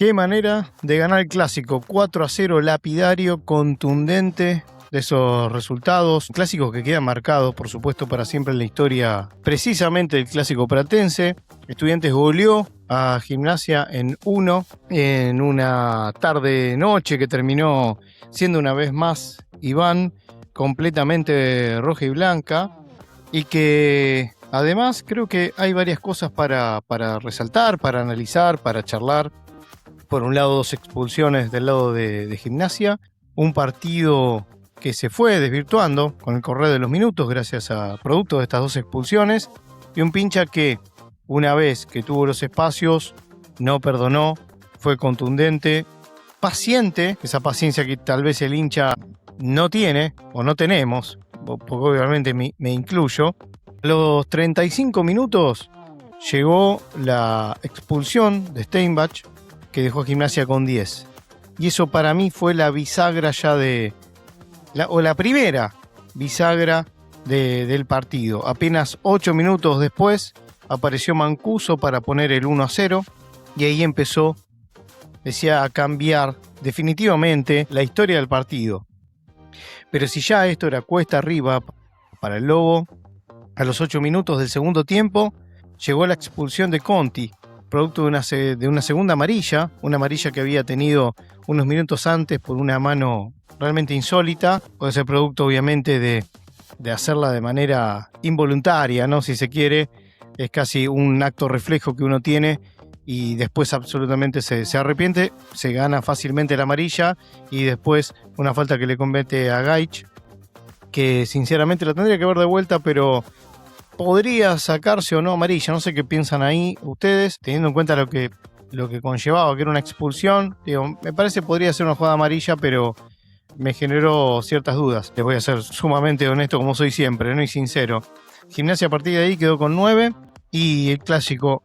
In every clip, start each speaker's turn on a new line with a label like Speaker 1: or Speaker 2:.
Speaker 1: Qué manera de ganar el clásico, 4-0 lapidario, contundente de esos resultados. Clásicos que quedan marcados, por supuesto, para siempre en la historia precisamente del clásico pratense. Estudiantes goleó a Gimnasia en una tarde-noche que terminó siendo una vez más, Iván, completamente roja y blanca, y que además creo que hay varias cosas para resaltar, para analizar, para charlar. Por un lado, 2 expulsiones del lado de Gimnasia, un partido que se fue desvirtuando con el correr de los minutos gracias a producto de estas 2 expulsiones, y un Pincha que, una vez que tuvo los espacios, no perdonó, fue contundente, paciente, esa paciencia que tal vez el hincha no tiene o no tenemos, porque obviamente me incluyo. A los 35 minutos llegó la expulsión de Steinbach, que dejó a Gimnasia con 10. Y eso para mí fue la bisagra ya la primera bisagra del partido. Apenas 8 minutos después apareció Mancuso para poner el 1-0 y ahí empezó, decía, a cambiar definitivamente la historia del partido. Pero si ya esto era cuesta arriba para el Lobo, a los 8 minutos del segundo tiempo llegó la expulsión de Conti, producto de una segunda amarilla, una amarilla que había tenido unos minutos antes por una mano realmente insólita. Puede ser producto obviamente de hacerla de manera involuntaria, ¿no? Si se quiere, es casi un acto reflejo que uno tiene y después absolutamente se arrepiente, se gana fácilmente la amarilla y después una falta que le comete a Gaich, que sinceramente la tendría que ver de vuelta, pero podría sacarse o no amarilla, no sé qué piensan ahí ustedes, teniendo en cuenta lo que conllevaba, que era una expulsión. Digo, me parece que podría ser una jugada amarilla, pero me generó ciertas dudas. Les voy a ser sumamente honesto como soy siempre, ¿no? Y sincero. Gimnasia a partir de ahí quedó con 9 y el clásico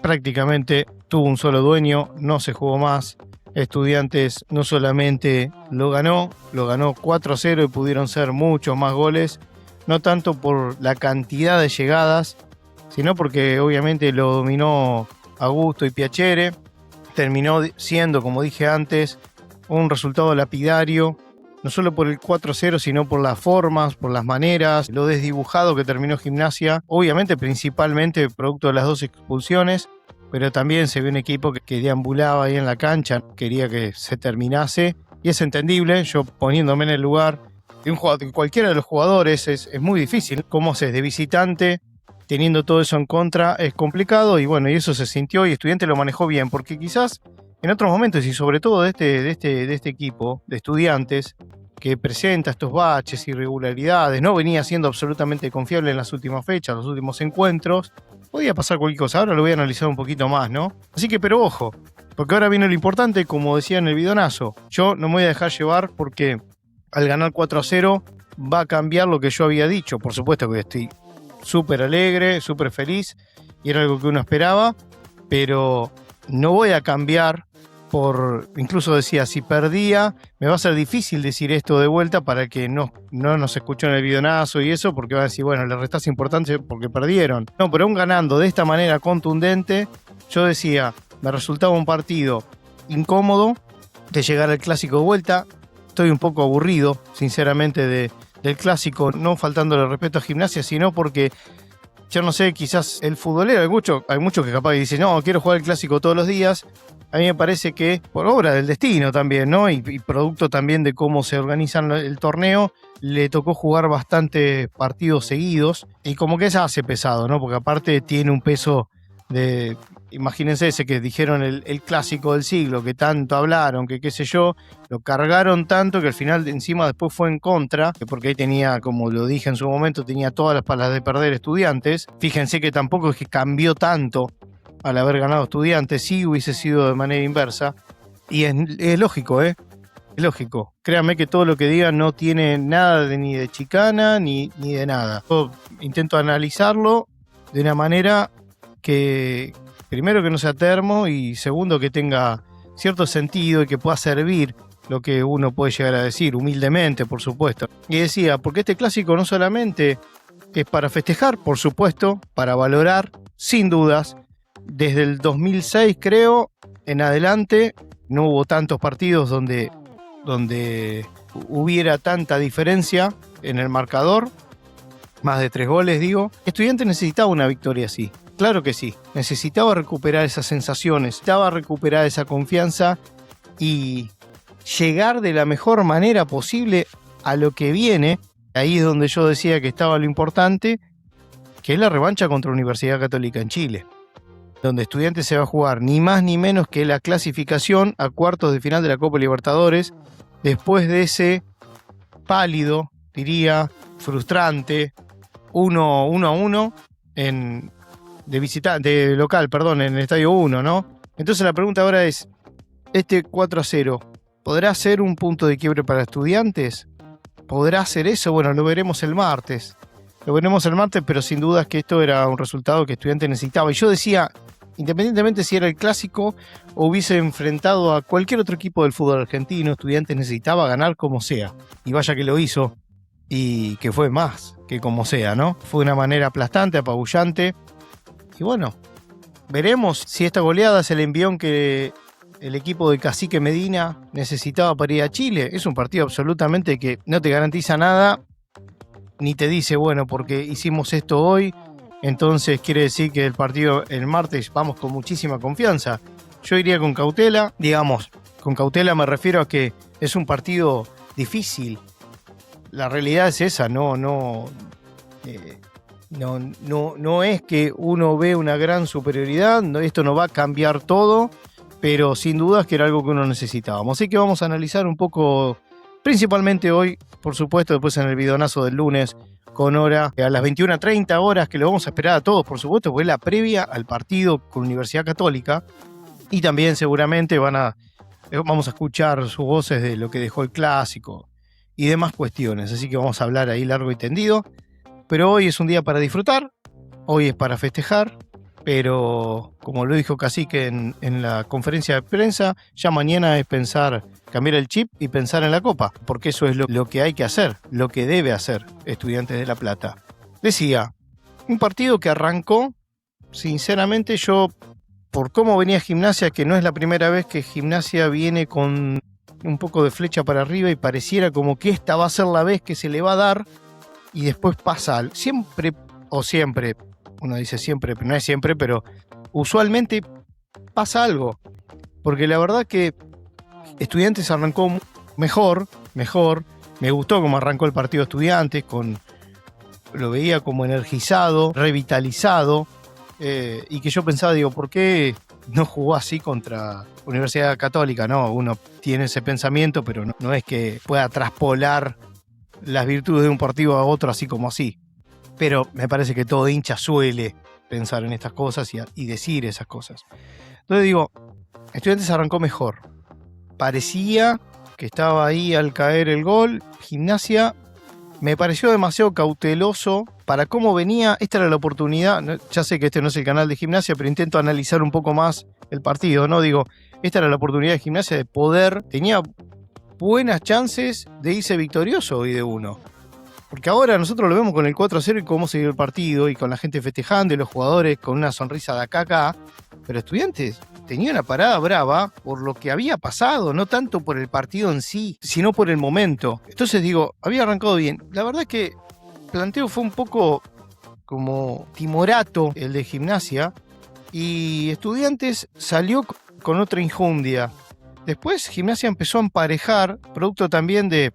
Speaker 1: prácticamente tuvo un solo dueño, no se jugó más. Estudiantes no solamente lo ganó 4-0 y pudieron ser muchos más goles. No tanto por la cantidad de llegadas, sino porque obviamente lo dominó Augusto y Piacere. Terminó siendo, como dije antes, un resultado lapidario, no solo por el 4-0, sino por las formas, por las maneras, lo desdibujado que terminó Gimnasia. Obviamente, principalmente producto de las 2 expulsiones, pero también se vio un equipo que deambulaba ahí en la cancha, quería que se terminase, y es entendible. Yo poniéndome en el lugar de cualquiera de los jugadores, es muy difícil. Cómo haces de visitante, teniendo todo eso en contra, es complicado, y bueno, y eso se sintió y Estudiantes lo manejó bien, porque quizás en otros momentos, y sobre todo de este equipo de Estudiantes, que presenta estos baches, irregularidades, no venía siendo absolutamente confiable en las últimas fechas, los últimos encuentros, podía pasar cualquier cosa. Ahora lo voy a analizar un poquito más, ¿no? Así que, pero ojo, porque ahora viene lo importante, como decía en el bidonazo, yo no me voy a dejar llevar porque al ganar 4-0 va a cambiar lo que yo había dicho. Por supuesto que estoy súper alegre, súper feliz, y era algo que uno esperaba, pero no voy a cambiar incluso decía, si perdía, me va a ser difícil decir esto de vuelta para el que no nos escuchó en el bidonazo y eso, porque va a decir, bueno, le restás importancia porque perdieron. No, pero aún ganando de esta manera contundente, yo decía, me resultaba un partido incómodo de llegar al clásico de vuelta. Estoy un poco aburrido, sinceramente, del clásico, no faltándole respeto a Gimnasia, sino porque, yo no sé, quizás el futbolero, hay muchos que capaz dicen, no, quiero jugar el clásico todos los días. A mí me parece que, por obra del destino también, ¿no? Y producto también de cómo se organizan el torneo, le tocó jugar bastantes partidos seguidos, y como que eso hace pesado, ¿no? Porque aparte tiene un peso de... Imagínense ese que dijeron el clásico del siglo, que tanto hablaron, que qué sé yo, lo cargaron tanto que al final encima después fue en contra, porque ahí tenía, como lo dije en su momento, tenía todas las palas de perder Estudiantes. Fíjense que tampoco es que cambió tanto al haber ganado Estudiantes, sí hubiese sido de manera inversa, y es lógico, Es lógico. Créanme que todo lo que digan no tiene nada ni de chicana ni de nada. Yo intento analizarlo de una manera que... Primero, que no sea termo, y segundo, que tenga cierto sentido y que pueda servir lo que uno puede llegar a decir, humildemente, por supuesto. Y decía, porque este clásico no solamente es para festejar, por supuesto, para valorar, sin dudas. Desde el 2006, creo, en adelante no hubo tantos partidos donde hubiera tanta diferencia en el marcador, más de 3 goles digo. Estudiantes necesitaba una victoria así, claro que sí, necesitaba recuperar esas sensaciones, necesitaba recuperar esa confianza y llegar de la mejor manera posible a lo que viene. Ahí es donde yo decía que estaba lo importante, que es la revancha contra Universidad Católica en Chile, donde Estudiantes se va a jugar ni más ni menos que la clasificación a cuartos de final de la Copa Libertadores, después de ese pálido, diría, frustrante 1-1 de local, perdón, en el Estadio 1, ¿no? Entonces la pregunta ahora es, ¿este 4-0 podrá ser un punto de quiebre para Estudiantes? ¿Podrá ser eso? Bueno, lo veremos el martes. Lo veremos el martes, pero sin duda es que esto era un resultado que Estudiantes necesitaba. Y yo decía, independientemente si era el clásico o hubiese enfrentado a cualquier otro equipo del fútbol argentino, Estudiantes necesitaba ganar como sea. Y vaya que lo hizo, y que fue más que como sea, ¿no? Fue de una manera aplastante, apabullante. Y bueno, veremos si esta goleada es el envión que el equipo de Cacique Medina necesitaba para ir a Chile. Es un partido absolutamente que no te garantiza nada, ni te dice, bueno, porque hicimos esto hoy, entonces quiere decir que el partido el martes vamos con muchísima confianza. Yo iría con cautela, digamos, con cautela me refiero a que es un partido difícil. La realidad es esa, no es que uno ve una gran superioridad, esto no va a cambiar todo, pero sin dudas que era algo que uno necesitábamos. Así que vamos a analizar un poco, principalmente hoy, por supuesto, después en el videonazo del lunes, con hora a las 21:30 horas, que lo vamos a esperar a todos, por supuesto, porque es la previa al partido con Universidad Católica. Y también seguramente vamos a escuchar sus voces de lo que dejó el clásico y demás cuestiones. Así que vamos a hablar ahí largo y tendido. Pero hoy es un día para disfrutar, hoy es para festejar. Pero como lo dijo Cacique en la conferencia de prensa, ya mañana es cambiar el chip y pensar en la Copa, porque eso es lo que hay que hacer, lo que debe hacer Estudiantes de La Plata. Decía, un partido que arrancó, sinceramente yo, por cómo venía Gimnasia, que no es la primera vez que Gimnasia viene con un poco de flecha para arriba y pareciera como que esta va a ser la vez que se le va a dar y después pasa siempre, uno dice siempre, pero no es siempre, pero usualmente pasa algo. Porque la verdad que Estudiantes arrancó mejor. Me gustó cómo arrancó el partido Estudiantes, lo veía como energizado, revitalizado, y que yo pensaba, digo, ¿por qué no jugó así contra Universidad Católica? No, uno tiene ese pensamiento, pero no es que pueda traspolar las virtudes de un partido a otro así como así. Pero me parece que todo hincha suele pensar en estas cosas y decir esas cosas. Entonces digo, Estudiantes arrancó mejor. Parecía que estaba ahí al caer el gol. Gimnasia me pareció demasiado cauteloso para cómo venía. Esta era la oportunidad. Ya sé que este no es el canal de Gimnasia, pero intento analizar un poco más el partido, ¿no? Digo, esta era la oportunidad de Gimnasia de poder. Tenía buenas chances de irse victorioso hoy de 1. Porque ahora nosotros lo vemos con el 4-0 y cómo se dio el partido y con la gente festejando y los jugadores con una sonrisa de acá a acá. Pero Estudiantes tenía una parada brava por lo que había pasado, no tanto por el partido en sí, sino por el momento. Entonces digo, había arrancado bien. La verdad que el planteo fue un poco como timorato el de Gimnasia y Estudiantes salió con otra injundia. Después Gimnasia empezó a emparejar, producto también de,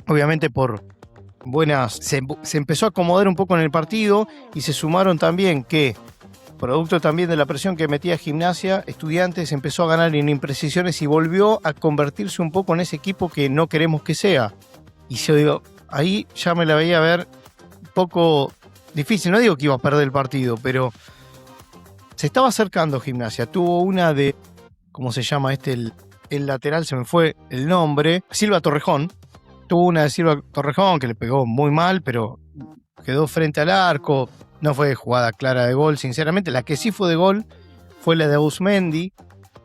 Speaker 1: obviamente por se empezó a acomodar un poco en el partido y se sumaron también que, producto también de la presión que metía Gimnasia, Estudiantes empezó a ganar en imprecisiones y volvió a convertirse un poco en ese equipo que no queremos que sea. Y yo digo, ahí ya me la veía ver un poco difícil, no digo que iba a perder el partido, pero se estaba acercando Gimnasia, tuvo una de, ¿cómo se llama el lateral? Se me fue el nombre, Silva Torrejón. Tuvo una de Silva Torrejón que le pegó muy mal, pero quedó frente al arco. No fue jugada clara de gol, sinceramente. La que sí fue de gol fue la de Ausmendi,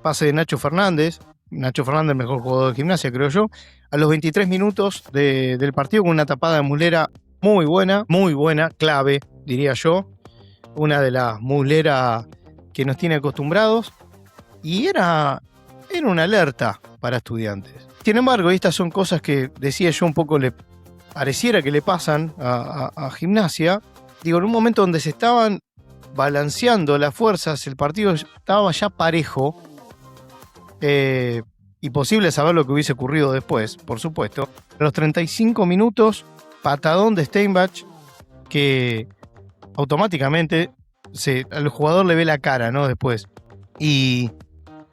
Speaker 1: pase de Nacho Fernández. Nacho Fernández, el mejor jugador de Gimnasia, creo yo. A los 23 minutos del partido, con una tapada de Muslera muy buena, clave, diría yo. Una de las Muslera que nos tiene acostumbrados. y era una alerta para Estudiantes. Sin embargo, estas son cosas que decía yo un poco, le pareciera que le pasan a Gimnasia. Digo, en un momento donde se estaban balanceando las fuerzas, el partido estaba ya parejo, y posible saber lo que hubiese ocurrido después, por supuesto. A los 35 minutos, patadón de Steinbach, que automáticamente al jugador le ve la cara, ¿no? Después. Y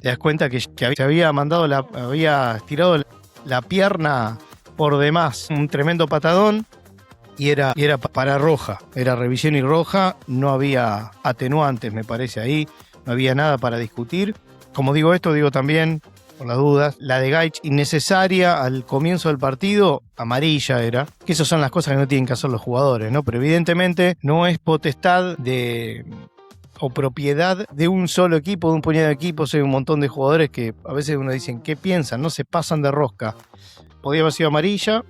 Speaker 1: te das cuenta que se había había estirado la pierna por demás. Un tremendo patadón. Y era para roja. Era revisión y roja. No había atenuantes, me parece, ahí. No había nada para discutir. Como digo esto, digo también, por las dudas, la de Gaich innecesaria al comienzo del partido, amarilla era. Que esas son las cosas que no tienen que hacer los jugadores, ¿no? Pero evidentemente no es potestad o propiedad de un solo equipo, de un puñado de equipos. Hay un montón de jugadores que a veces uno dice, ¿qué piensan? No se pasan de rosca. Podía haber sido amarilla.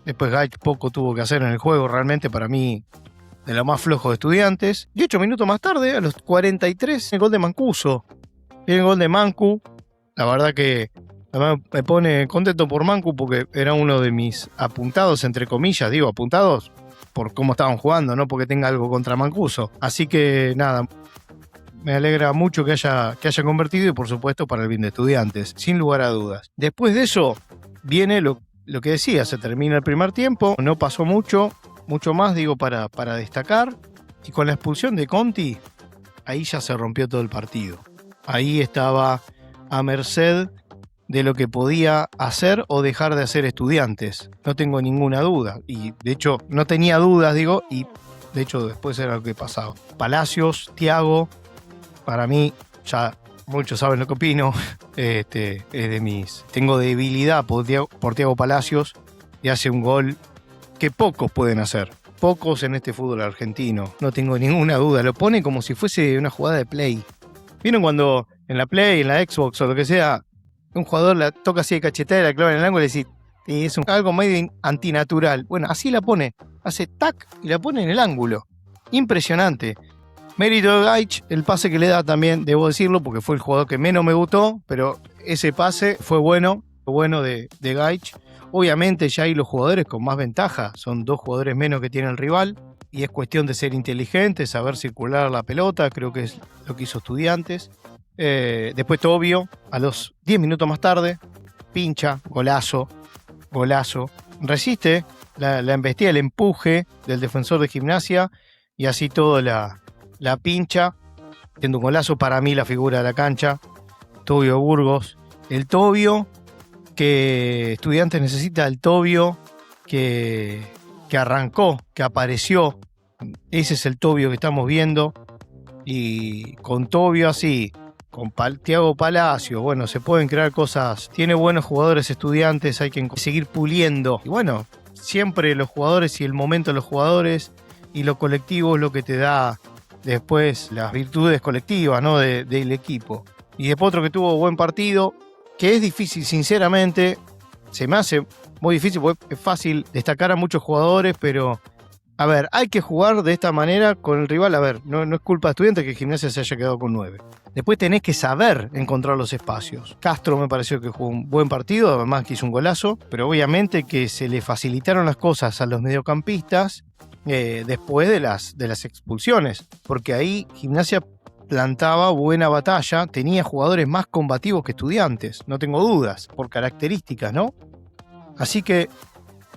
Speaker 1: Después Gaich poco tuvo que hacer en el juego, realmente para mí de lo más flojo de Estudiantes. Y 8 minutos más tarde, a los 43, el gol de Mancuso. El gol de Mancu. La verdad que me pone contento por Mancu porque era uno de mis apuntados, entre comillas, digo apuntados por cómo estaban jugando, no porque tenga algo contra Mancuso. Así que nada, me alegra mucho que haya convertido y por supuesto para el bien de Estudiantes, sin lugar a dudas. Después de eso viene lo que decía, se termina el primer tiempo, no pasó mucho más, digo, para destacar. Y con la expulsión de Conti, ahí ya se rompió todo el partido. Ahí estaba a merced de lo que podía hacer o dejar de hacer Estudiantes. No tengo ninguna duda. Y de hecho, no tenía dudas, digo, y de hecho después era lo que pasaba. Palacios, Thiago, para mí, ya muchos saben lo que opino, es de mis... Tengo debilidad por Thiago Palacios y hace un gol que pocos pueden hacer. Pocos en este fútbol argentino. No tengo ninguna duda. Lo pone como si fuese una jugada de Play. ¿Vieron cuando en la Play, en la Xbox o lo que sea, un jugador la toca así de cachetada y la clava en el ángulo y decís, es algo medio antinatural? Bueno, así la pone. Hace tac y la pone en el ángulo. Impresionante. Mérito de Gaich, el pase que le da también, debo decirlo, porque fue el jugador que menos me gustó, pero ese pase fue bueno de Gaich. Obviamente ya hay los jugadores con más ventaja, son 2 jugadores menos que tiene el rival, y es cuestión de ser inteligente, saber circular la pelota, creo que es lo que hizo Estudiantes. Después Tobio, a los 10 minutos más tarde, pincha, golazo, resiste la embestida, el empuje del defensor de Gimnasia, y así todo la pincha, siendo un golazo. Para mí la figura de la cancha, Tobio Burgos, el Tobio que Estudiantes necesita, el Tobio que arrancó, que apareció. Ese es el Tobio que estamos viendo, y con Tobio así, con Thiago Palacio, bueno, se pueden crear cosas. Tiene buenos jugadores Estudiantes, hay que seguir puliendo, y bueno, siempre los jugadores y el momento de los jugadores y lo colectivo es lo que te da después las virtudes colectivas, ¿no? del equipo. Y después otro que tuvo buen partido, que es difícil, sinceramente, se me hace muy difícil, porque es fácil destacar a muchos jugadores, pero a ver, hay que jugar de esta manera con el rival. A ver, no es culpa de Estudiantes que Gimnasia se haya quedado con 9. Después tenés que saber encontrar los espacios. Castro me pareció que jugó un buen partido, además que hizo un golazo, pero obviamente que se le facilitaron las cosas a los mediocampistas después de las expulsiones, porque ahí Gimnasia plantaba buena batalla, tenía jugadores más combativos que Estudiantes, no tengo dudas, por características, ¿no? Así que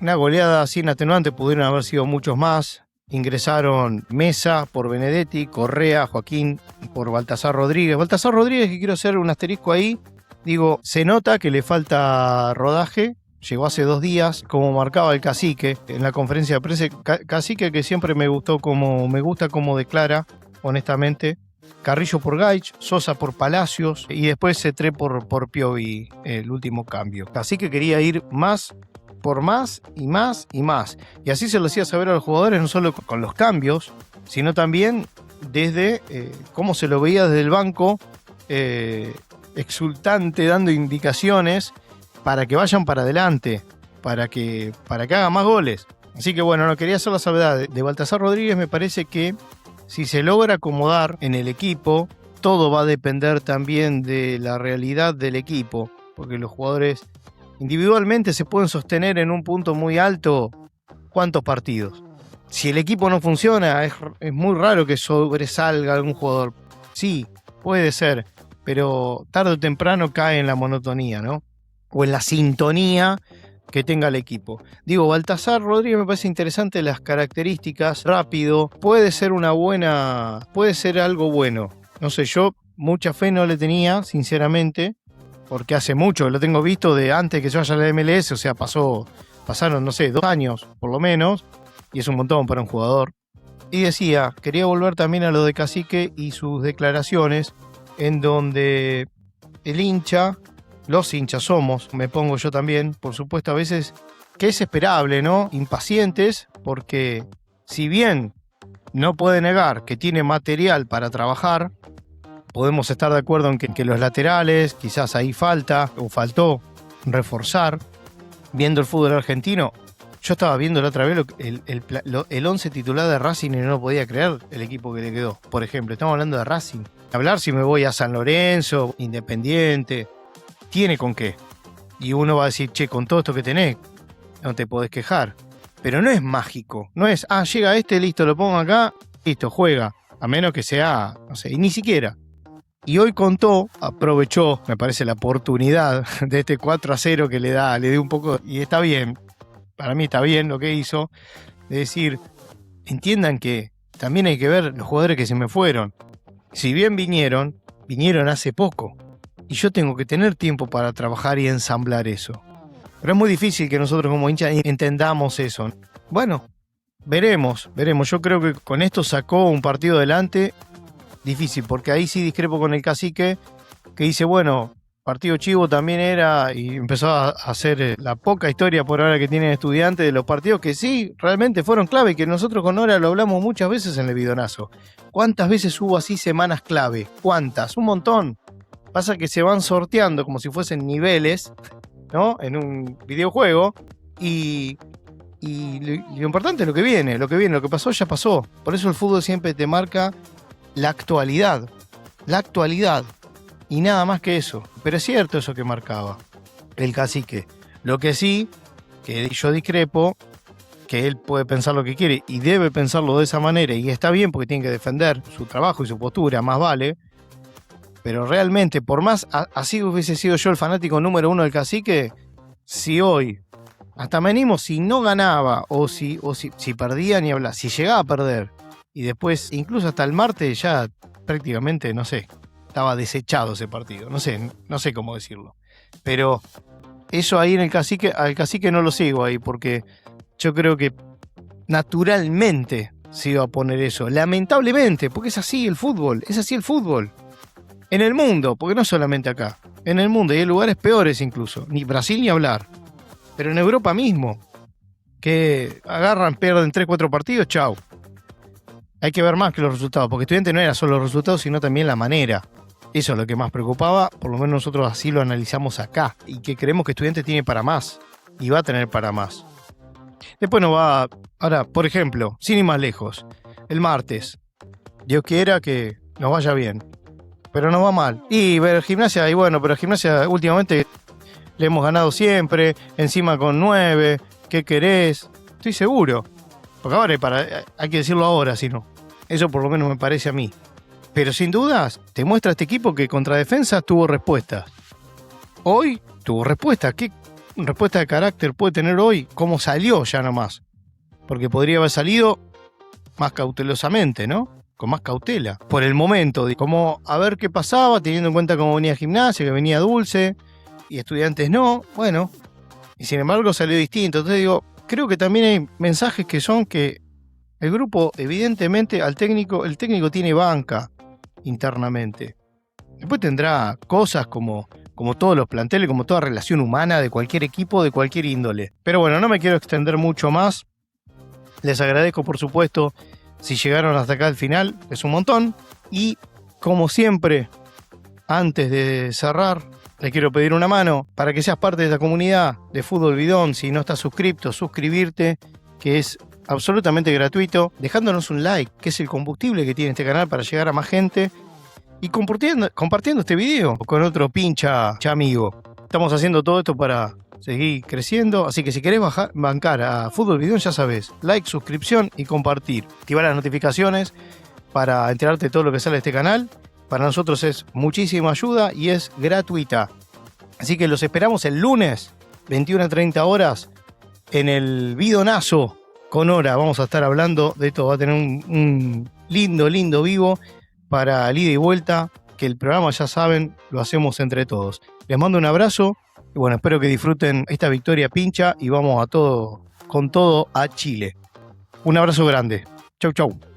Speaker 1: una goleada sin atenuante, pudieron haber sido muchos más. Ingresaron Mesa por Benedetti, Correa, Joaquín por Baltasar Rodríguez. Baltasar Rodríguez, que quiero hacer un asterisco ahí, digo, se nota que le falta rodaje. Llegó hace 2 días, como marcaba el Cacique en la conferencia de prensa. Cacique que siempre me gusta cómo declara, honestamente. Carrillo por Gaich, Sosa por Palacios y después Cetré por Piovi, el último cambio. Cacique quería ir más por más y más y más. Y así se lo hacía saber a los jugadores, no solo con los cambios, sino también desde cómo se lo veía desde el banco, exultante, dando indicaciones para que vayan para adelante, para que hagan más goles. Así que bueno, no quería hacer la salvedad de Baltasar Rodríguez. Me parece que si se logra acomodar en el equipo, todo va a depender también de la realidad del equipo, porque los jugadores individualmente se pueden sostener en un punto muy alto. ¿Cuántos partidos? Si el equipo no funciona, es muy raro que sobresalga algún jugador. Sí, puede ser, pero tarde o temprano cae en la monotonía, ¿no? O en la sintonía que tenga el equipo. Digo, Baltasar Rodríguez me parece interesante las características, rápido, puede ser algo bueno. No sé, yo mucha fe no le tenía, sinceramente, porque hace mucho que lo tengo visto de antes que yo vaya a la MLS, o sea, pasaron, no sé, 2 años por lo menos, y es un montón para un jugador. Y decía, quería volver también a lo de Cacique y sus declaraciones, en donde el hincha, los hinchas somos, me pongo yo también, por supuesto, a veces, que es esperable, ¿no? Impacientes, porque si bien no puede negar que tiene material para trabajar, podemos estar de acuerdo en que los laterales, quizás ahí faltó reforzar. Viendo el fútbol argentino, yo estaba viendo la otra vez el 11 titular de Racing y no lo podía creer el equipo que le quedó. Por ejemplo, estamos hablando de Racing. Hablar si me voy a San Lorenzo, Independiente, tiene con qué. Y uno va a decir, che, con todo esto que tenés, no te podés quejar. Pero no es mágico, no es, llega listo, lo pongo acá, listo, juega. A menos que sea, no sé, y ni siquiera. Y hoy aprovechó, me parece, la oportunidad de este 4-0 que le dio un poco, y está bien, para mí está bien lo que hizo, de decir, entiendan que también hay que ver los jugadores que se me fueron. Si bien vinieron hace poco, y yo tengo que tener tiempo para trabajar y ensamblar eso. Pero es muy difícil que nosotros como hinchas entendamos eso. Bueno, veremos. Yo creo que con esto sacó un partido adelante. Difícil, porque ahí sí discrepo con el Cacique, que dice, bueno, partido chivo también era, y empezó a hacer la poca historia por ahora que tienen Estudiantes de los partidos que sí, realmente fueron clave, que nosotros con Nora lo hablamos muchas veces en el bidonazo. ¿Cuántas veces hubo así semanas clave? ¿Cuántas? Un montón. Pasa que se van sorteando como si fuesen niveles, ¿no? En un videojuego, y lo importante es lo que viene, lo que pasó ya pasó. Por eso el fútbol siempre te marca la actualidad, y nada más que eso. Pero es cierto eso que marcaba el Cacique. Lo que sí, que yo discrepo, que él puede pensar lo que quiere y debe pensarlo de esa manera, y está bien porque tiene que defender su trabajo y su postura, más vale. Pero realmente, por más así hubiese sido yo el fanático número 1 del Cacique, si hoy, hasta me animo, si no ganaba o si perdía, ni hablar, si llegaba a perder, y después, incluso hasta el martes, ya prácticamente, no sé, estaba desechado ese partido. No sé cómo decirlo. Pero eso ahí en el Cacique, al Cacique no lo sigo ahí, porque yo creo que naturalmente se iba a poner eso. Lamentablemente, porque es así el fútbol. En el mundo, porque no solamente acá. En el mundo, y hay lugares peores incluso. Ni Brasil ni hablar. Pero en Europa mismo, que agarran, pierden 3-4 partidos, chau. Hay que ver más que los resultados, porque Estudiantes no era solo los resultados, sino también la manera. Eso es lo que más preocupaba, por lo menos nosotros así lo analizamos acá, y que creemos que Estudiantes tiene para más, y va a tener para más. Después nos va, ahora, por ejemplo, sin ir más lejos, el martes, Dios quiera que nos vaya bien, pero nos va mal. Y ver Gimnasia, y bueno, pero Gimnasia últimamente le hemos ganado siempre, encima con 9, ¿qué querés? Estoy seguro. Porque ahora hay que decirlo ahora, si no. Eso por lo menos me parece a mí. Pero sin dudas, te muestra este equipo que contra defensa tuvo respuestas. Hoy tuvo respuesta. ¿Qué respuesta de carácter puede tener hoy? ¿Cómo salió ya nomás? Porque podría haber salido más cautelosamente, ¿no? Con más cautela. Por el momento, como a ver qué pasaba, teniendo en cuenta cómo venía Gimnasia, que venía dulce, y Estudiantes no. Bueno, y sin embargo salió distinto. Entonces digo, creo que también hay mensajes que son que el grupo, evidentemente, el técnico tiene banca internamente. Después tendrá cosas como todos los planteles, como toda relación humana de cualquier equipo, de cualquier índole. Pero bueno, no me quiero extender mucho más. Les agradezco, por supuesto, si llegaron hasta acá al final, es un montón. Y, como siempre, antes de cerrar, les quiero pedir una mano para que seas parte de esta comunidad de Fútbol Bidón. Si no estás suscripto, suscribirte, que es absolutamente gratuito, dejándonos un like, que es el combustible que tiene este canal para llegar a más gente, y compartiendo este video con otro pincha amigo. Estamos haciendo todo esto para seguir creciendo, así que si querés bancar a Fútbol Bidón, ya sabes, like, suscripción y compartir. Activar las notificaciones para enterarte de todo lo que sale de este canal. Para nosotros es muchísima ayuda y es gratuita. Así que los esperamos el lunes, 21 a 30 horas, en el Bidonazo con Hora. Vamos a estar hablando de esto. Va a tener un lindo vivo para el ida y vuelta, que el programa, ya saben, lo hacemos entre todos. Les mando un abrazo y bueno, espero que disfruten esta victoria pincha y vamos con todo a Chile. Un abrazo grande. Chau.